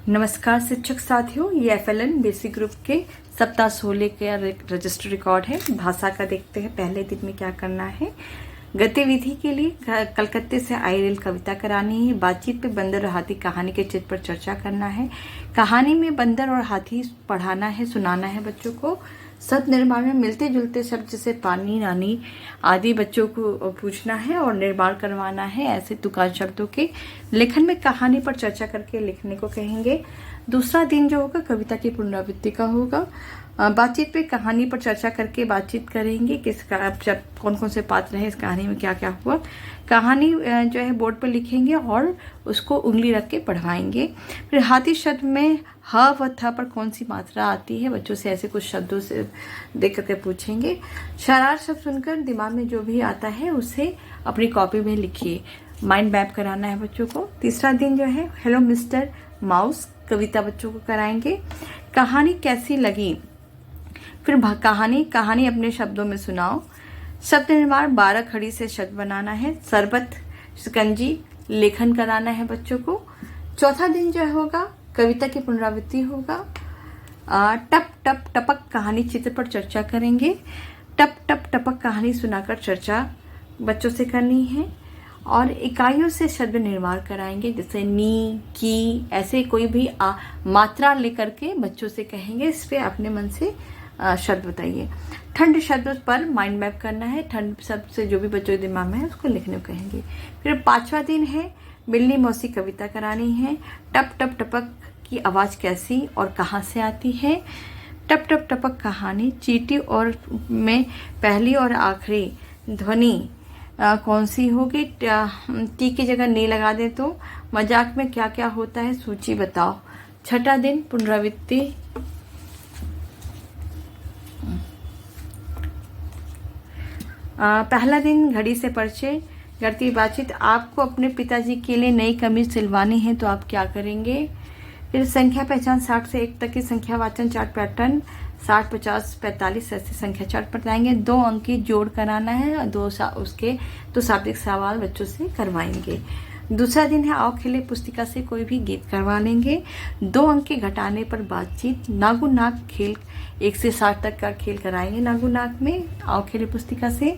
नमस्कार शिक्षक साथियों, ये FLN बेसिक ग्रुप के सप्ताह 16 के रजिस्टर रिकॉर्ड है। भाषा का देखते हैं पहले दिन में क्या करना है। गतिविधि के लिए कलकत्ते से आई रेल कविता करानी है। बातचीत पे बंदर और हाथी कहानी के चित्र पर चर्चा करना है। कहानी में बंदर और हाथी पढ़ाना है, सुनाना है बच्चों को। शब्द निर्माण में मिलते जुलते शब्द जैसे पानी, नानी आदि बच्चों को पूछना है और निर्माण करवाना है। ऐसे तुकार शब्दों के लेखन में कहानी पर चर्चा करके लिखने को कहेंगे। दूसरा दिन जो होगा कविता की पुनरावृत्ति का होगा। बातचीत पे कहानी पर चर्चा करके बातचीत करेंगे, कौन कौन से पात्र हैं इस कहानी में, क्या क्या हुआ। कहानी जो है बोर्ड पर लिखेंगे और उसको उंगली रख के पढ़वाएंगे। फिर हाथी शब्द में ह व थ पर कौन सी मात्रा आती है, बच्चों से ऐसे कुछ शब्दों से देख करके पूछेंगे। शरारत शब्द सुनकर दिमाग में जो भी आता है उसे अपनी कॉपी में लिखिए। माइंड मैप कराना है बच्चों को। तीसरा दिन जो है हेलो मिस्टर माउस कविता बच्चों को कराएंगे। कहानी कैसी लगी, फिर कहानी अपने शब्दों में सुनाओ। शब्द निर्माण 12 खड़ी से शब्द बनाना है। शरबत, शिकंजी लेखन कराना है बच्चों को। चौथा दिन जो होगा कविता की पुनरावृत्ति होगा। टप टप टपक कहानी चित्र पर चर्चा करेंगे। टप टप टपक कहानी सुनाकर चर्चा बच्चों से करनी है और इकाइयों से शब्द निर्माण कराएंगे, जैसे नी, की, ऐसे कोई भी मात्रा लेकर के बच्चों से कहेंगे। इस पे अपने मन से शब्द बताइए। ठंड शब्द पर माइंड मैप करना है। ठंड शब्द से जो भी बच्चों के दिमाग में है उसको लिखने को कहेंगे। फिर पांचवा दिन है बिल्ली मौसी कविता करानी है। टप टप टपक की आवाज़ कैसी और कहाँ से आती है। टप टप टपक कहानी चींटी और में पहली और आखिरी ध्वनि कौन सी होगी। टी की जगह नी लगा दे तो मजाक में क्या क्या होता है सूची बताओ। छठा दिन पुनरावृत्ति। पहला दिन घड़ी से परिचय, करती बातचीत। आपको अपने पिताजी के लिए नई कमीज सिलवानी है तो आप क्या करेंगे। फिर संख्या पहचान 60 से 1 तक की संख्या वाचन चार्ट पैटर्न 60, 50, 45 ऐसे संख्या चार्ट बताएंगे। 2 अंक की जोड़ कराना है और उसके दो शाब्दिक सवाल बच्चों से करवाएंगे। दूसरा दिन है आओ खेले पुस्तिका से कोई भी गीत करवा लेंगे। 2 अंक के घटाने पर बातचीत। नागु नाक खेल 1 से 60 तक का खेल कराएंगे नागु नाक में आओ खेले पुस्तिका से।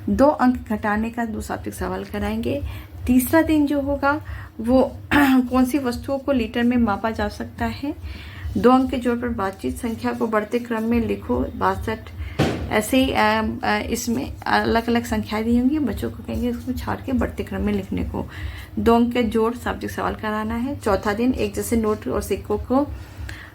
2 अंक घटाने का 2 शाब्दिक सवाल कराएंगे। तीसरा दिन जो होगा वो कौन सी वस्तुओं को लीटर में मापा जा सकता है। 2 अंक के जोड़ पर बातचीत। संख्या को बढ़ते क्रम में लिखो 62। ऐसे ही इसमें अलग अलग संख्याएं दी होंगी, बच्चों को कहेंगे इसको छाट के बढ़ते क्रम में लिखने को। 2 अंक के जोड़ शाब्दिक सवाल कराना है। चौथा दिन एक जैसे नोट और सिक्कों को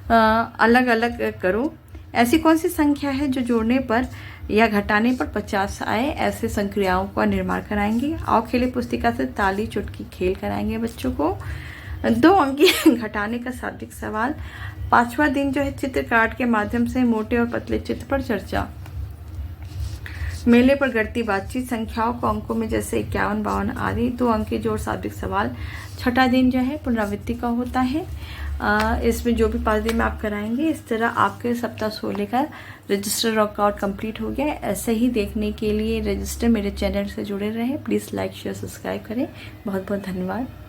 अलग अलग करो। ऐसी कौन सी संख्या है जो जोड़ने पर या घटाने पर 50 आए, ऐसे संक्रियाओं का निर्माण कराएंगे। आओ खेले पुस्तिका से ताली चुटकी खेल कराएंगे बच्चों को। 2 अंक की घटाने का शाब्दिक सवाल। 5वां दिन जो है चित्र कार्ड के माध्यम से मोटे और पतले चित्र पर चर्चा। मेले पर गढ़ती बातचीत। संख्याओं को अंकों में जैसे 51, 52 आदि। 2 अंक के जोड़ शाब्दिक सवाल। छठा दिन जो है पुनरावृत्ति का होता है। इसमें जो भी 5 दिन में आप कराएंगे, इस तरह आपके सप्ताह 16 का रजिस्टर रिकॉर्ड कंप्लीट हो गया। ऐसे ही देखने के लिए रजिस्टर मेरे चैनल से जुड़े रहें। प्लीज़ लाइक शेयर सब्सक्राइब करें। बहुत बहुत धन्यवाद।